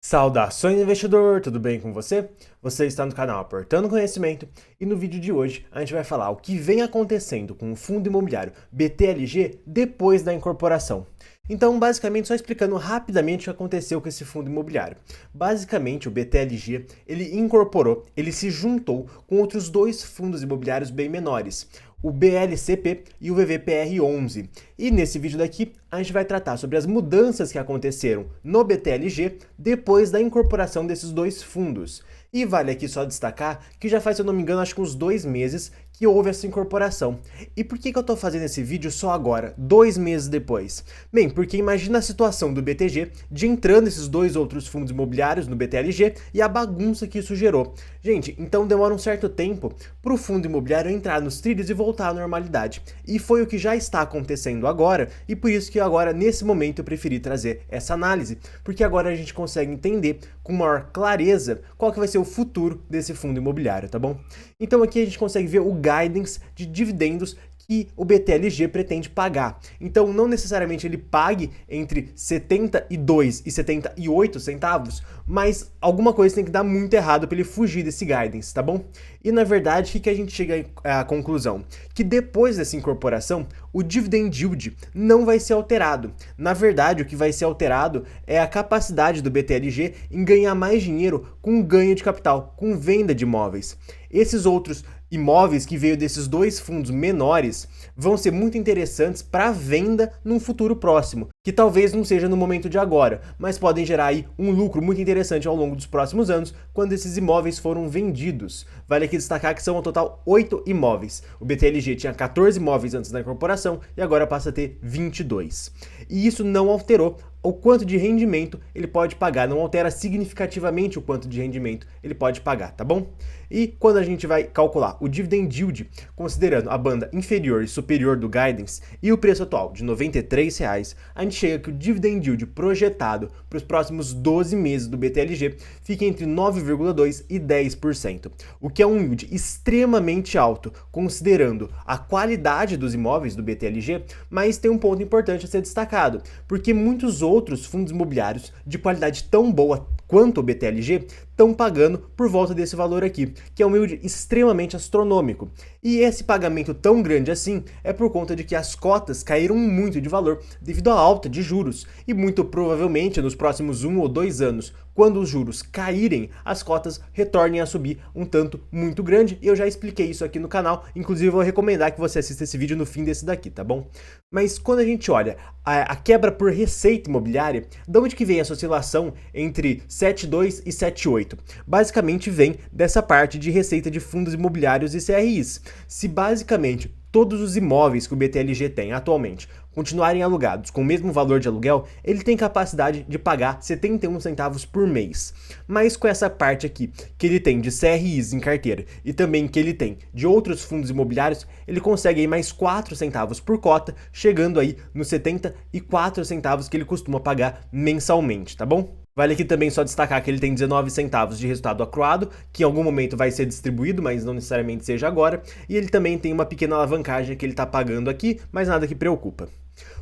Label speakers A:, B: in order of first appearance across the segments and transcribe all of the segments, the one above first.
A: Saudações, investidor! Tudo bem com você? Você está no canal Aportando Conhecimento e no vídeo de hoje a gente vai falar o que vem acontecendo com o fundo imobiliário BTLG depois da incorporação. Então, basicamente, só explicando rapidamente o que aconteceu com esse fundo imobiliário. Basicamente, o BTLG, ele incorporou, ele se juntou com outros dois fundos imobiliários bem menores, o BLCP e o VVPR11. E nesse vídeo daqui, a gente vai tratar sobre as mudanças que aconteceram no BTLG depois da incorporação desses dois fundos. E vale aqui só destacar que já faz, se eu não me engano, acho que uns 2 meses que houve essa incorporação. E por que eu tô fazendo esse vídeo só agora, 2 meses depois? Bem, porque imagina a situação do BTG de entrando esses dois outros fundos imobiliários no BTLG e a bagunça que isso gerou. Gente, então demora um certo tempo para o fundo imobiliário entrar nos trilhos e voltar à normalidade. E foi o que já está acontecendo agora, e por isso que agora, nesse momento, eu preferi trazer essa análise, porque agora a gente consegue entender com maior clareza qual que vai ser o futuro desse fundo imobiliário, tá bom? Então aqui a gente consegue ver o guidance de dividendos que o BTLG pretende pagar. Então, não necessariamente ele pague entre 72 e 78 centavos, mas alguma coisa tem que dar muito errado para ele fugir desse guidance, tá bom? E na verdade, o que a gente chega à conclusão? Que depois dessa incorporação, o dividend yield não vai ser alterado. Na verdade, o que vai ser alterado é a capacidade do BTLG em ganhar mais dinheiro com ganho de capital, com venda de imóveis. Esses outros imóveis que veio desses dois fundos menores vão ser muito interessantes para venda num futuro próximo, que talvez não seja no momento de agora, mas podem gerar aí um lucro muito interessante ao longo dos próximos anos quando esses imóveis foram vendidos. Vale aqui destacar que são ao total 8 imóveis. O BTLG tinha 14 imóveis antes da incorporação e agora passa a ter 22. E isso não alterou o quanto de rendimento ele pode pagar, não altera significativamente o quanto de rendimento ele pode pagar, tá bom? E quando a gente vai calcular o dividend yield, considerando a banda inferior e superior do guidance e o preço atual de R$ 93, a gente chega que o dividend yield projetado para os próximos 12 meses do BTLG fica entre 9,2% e 10%, o que é um yield extremamente alto, considerando a qualidade dos imóveis do BTLG, mas tem um ponto importante a ser destacado, porque muitos outros fundos imobiliários de qualidade tão boa quanto o BTLG estão pagando por volta desse valor aqui, que é um yield extremamente astronômico. E esse pagamento tão grande assim é por conta de que as cotas caíram muito de valor devido à alta de juros, e muito provavelmente nos próximos 1 ou 2 anos, quando os juros caírem, as cotas retornem a subir um tanto muito grande, e eu já expliquei isso aqui no canal, inclusive eu vou recomendar que você assista esse vídeo no fim desse daqui, tá bom? Mas quando a gente olha a quebra por receita imobiliária, de onde que vem essa oscilação entre 7,2 e 7,8? Basicamente vem dessa parte de receita de fundos imobiliários e CRIs. Se basicamente todos os imóveis que o BTLG tem atualmente continuarem alugados com o mesmo valor de aluguel, ele tem capacidade de pagar 71 centavos por mês. Mas com essa parte aqui que ele tem de CRIs em carteira e também que ele tem de outros fundos imobiliários, ele consegue aí mais 4 centavos por cota, chegando aí nos 74 centavos que ele costuma pagar mensalmente, tá bom? Vale aqui também só destacar que ele tem 19 centavos de resultado acruado, que em algum momento vai ser distribuído, mas não necessariamente seja agora, e ele também tem uma pequena alavancagem que ele está pagando aqui, mas nada que preocupa.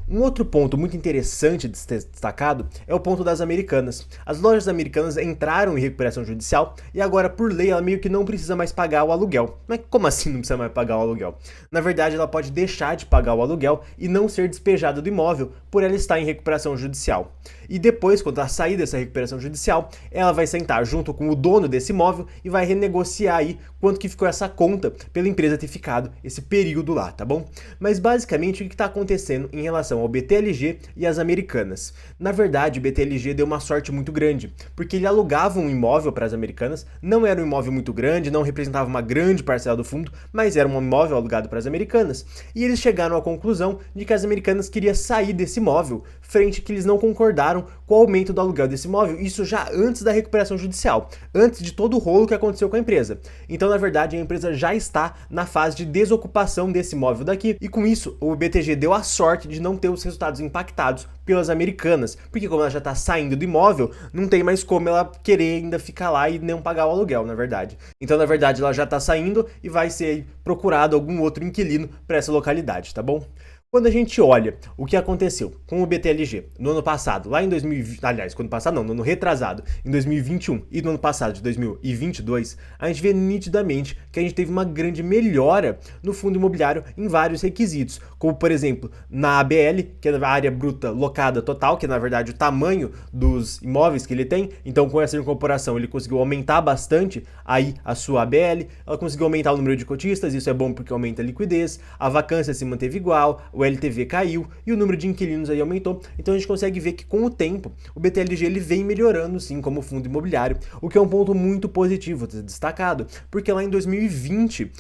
A: Um outro ponto muito interessante de ser destacado é o ponto das Americanas. As lojas Americanas entraram em recuperação judicial e agora, por lei, ela meio que não precisa mais pagar o aluguel. Mas como assim não precisa mais pagar o aluguel? Na verdade, ela pode deixar de pagar o aluguel e não ser despejada do imóvel por ela estar em recuperação judicial. E depois, quando ela sair dessa recuperação judicial, ela vai sentar junto com o dono desse imóvel e vai renegociar aí quanto que ficou essa conta pela empresa ter ficado esse período lá, tá bom? Mas basicamente o que está acontecendo em relação ao BTLG e as Americanas? Na verdade, o BTLG deu uma sorte muito grande, porque ele alugava um imóvel para as Americanas, não era um imóvel muito grande, não representava uma grande parcela do fundo, mas era um imóvel alugado para as Americanas, e eles chegaram à conclusão de que as Americanas queriam sair desse imóvel, frente que eles não concordaram com o aumento do aluguel desse imóvel, isso já antes da recuperação judicial, antes de todo o rolo que aconteceu com a empresa. Então, na verdade, a empresa já está na fase de desocupação desse imóvel daqui, e com isso, o BTG deu a sorte de não ter os resultados impactados pelas Americanas, porque como ela já está saindo do imóvel, não tem mais como ela querer ainda ficar lá e não pagar o aluguel, na verdade. Então, na verdade, ela já está saindo e vai ser procurado algum outro inquilino para essa localidade, tá bom? Quando a gente olha o que aconteceu com o BTLG no ano passado, lá em 2020, aliás, quando passado não, no ano retrasado, em 2021 e no ano passado de 2022, a gente vê nitidamente que a gente teve uma grande melhora no fundo imobiliário em vários requisitos, como por exemplo, na ABL, que é a área bruta locada total, que é na verdade o tamanho dos imóveis que ele tem. Então com essa incorporação ele conseguiu aumentar bastante aí a sua ABL, ela conseguiu aumentar o número de cotistas, isso é bom porque aumenta a liquidez, a vacância se manteve igual, o LTV caiu e o número de inquilinos aí aumentou. Então a gente consegue ver que com o tempo o BTLG ele vem melhorando sim como fundo imobiliário, o que é um ponto muito positivo, destacado, porque lá em 2020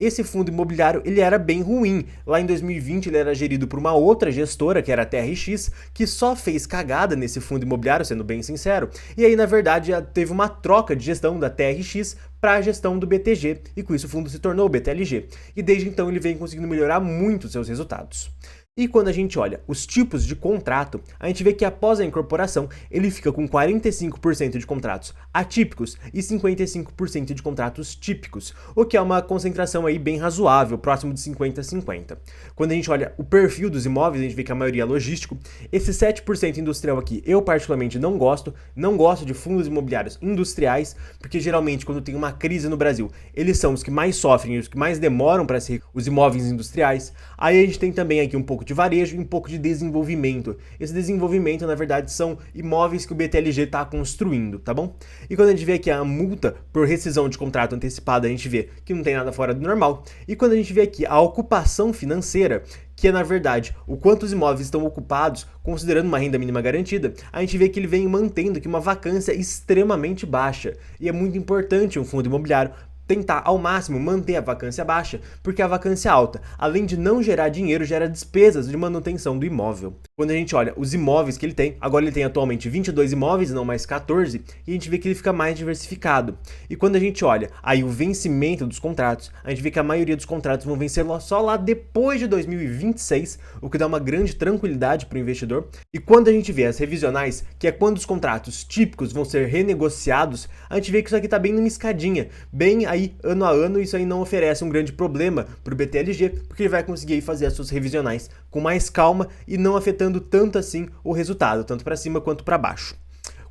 A: esse fundo imobiliário ele era bem ruim. Lá em 2020 ele era gerido por uma outra gestora, que era a TRX, que só fez cagada nesse fundo imobiliário, sendo bem sincero. E aí, na verdade, teve uma troca de gestão da TRX para a gestão do BTG, e com isso o fundo se tornou o BTLG. E desde então ele vem conseguindo melhorar muito seus resultados. E quando a gente olha os tipos de contrato, a gente vê que após a incorporação, ele fica com 45% de contratos atípicos e 55% de contratos típicos, o que é uma concentração aí bem razoável, próximo de 50-50. Quando a gente olha o perfil dos imóveis, a gente vê que a maioria é logístico. Esse 7% industrial aqui, eu particularmente não gosto de fundos imobiliários industriais, porque geralmente quando tem uma crise no Brasil, eles são os que mais sofrem e os que mais demoram para ser os imóveis industriais. Aí a gente tem também aqui um pouco de varejo e um pouco de desenvolvimento. Esse desenvolvimento, na verdade, são imóveis que o BTLG está construindo, tá bom? E quando a gente vê aqui a multa por rescisão de contrato antecipada, a gente vê que não tem nada fora do normal. E quando a gente vê aqui a ocupação financeira, que é, na verdade, o quanto os imóveis estão ocupados, considerando uma renda mínima garantida, a gente vê que ele vem mantendo aqui uma vacância extremamente baixa. E é muito importante um fundo imobiliário tentar ao máximo manter a vacância baixa, porque a vacância alta, além de não gerar dinheiro, gera despesas de manutenção do imóvel. Quando a gente olha os imóveis que ele tem, agora ele tem atualmente 22 imóveis, não mais 14, e a gente vê que ele fica mais diversificado. E quando a gente olha aí o vencimento dos contratos, a gente vê que a maioria dos contratos vão vencer só lá depois de 2026, o que dá uma grande tranquilidade para o investidor. E quando a gente vê as revisionais, que é quando os contratos típicos vão ser renegociados, a gente vê que isso aqui está bem numa escadinha, bem aí ano a ano. Isso aí não oferece um grande problema para o BTLG, porque ele vai conseguir fazer as suas revisionais com mais calma e não afetando tanto assim o resultado, tanto para cima quanto para baixo.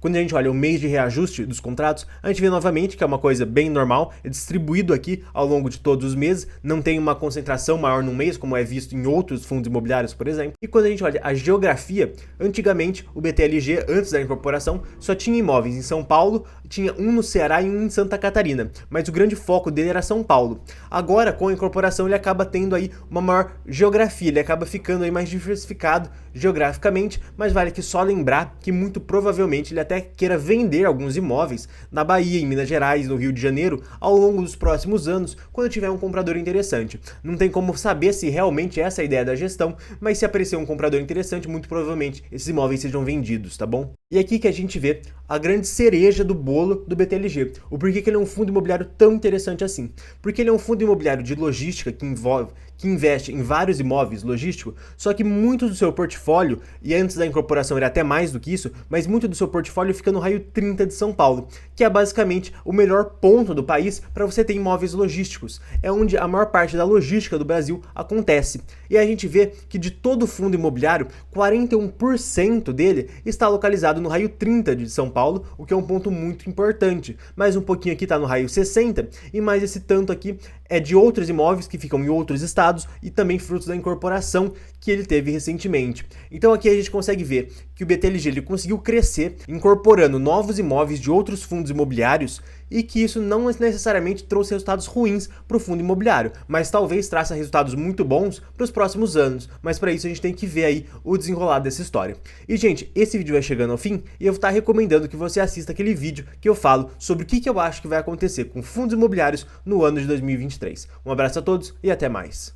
A: Quando a gente olha o mês de reajuste dos contratos, a gente vê novamente que é uma coisa bem normal, é distribuído aqui ao longo de todos os meses, não tem uma concentração maior num mês, como é visto em outros fundos imobiliários, por exemplo. E quando a gente olha a geografia, antigamente o BTLG, antes da incorporação, só tinha imóveis em São Paulo, tinha um no Ceará e um em Santa Catarina, mas o grande foco dele era São Paulo. Agora, com a incorporação, ele acaba tendo aí uma maior geografia, ele acaba ficando aí mais diversificado geograficamente, mas vale aqui só lembrar que muito provavelmente ele até queira vender alguns imóveis na Bahia, em Minas Gerais, no Rio de Janeiro, ao longo dos próximos anos, quando tiver um comprador interessante. Não tem como saber se realmente essa é a ideia da gestão, mas se aparecer um comprador interessante, muito provavelmente esses imóveis sejam vendidos, tá bom? E aqui que a gente vê a grande cereja do bolo do BTLG. O porquê que ele é um fundo imobiliário tão interessante assim. Porque ele é um fundo imobiliário de logística que investe em vários imóveis logísticos, só que muito do seu portfólio, e antes da incorporação era até mais do que isso, mas muito do seu portfólio fica no raio 30 de São Paulo, que é basicamente o melhor ponto do país para você ter imóveis logísticos. É onde a maior parte da logística do Brasil acontece. E a gente vê que de todo o fundo imobiliário, 41% dele está localizado no raio 30 de São Paulo, o que é um ponto muito importante. Mais um pouquinho aqui está no raio 60, e mais esse tanto aqui é de outros imóveis que ficam em outros estados e também frutos da incorporação que ele teve recentemente. Então aqui a gente consegue ver que o BTLG ele conseguiu crescer incorporando novos imóveis de outros fundos imobiliários e que isso não necessariamente trouxe resultados ruins para o fundo imobiliário, mas talvez traça resultados muito bons para os próximos anos. Mas para isso a gente tem que ver aí o desenrolar dessa história. E gente, esse vídeo vai chegando ao fim e eu vou estar recomendando que você assista aquele vídeo que eu falo sobre o que eu acho que vai acontecer com fundos imobiliários no ano de 2023. Um abraço a todos e até mais.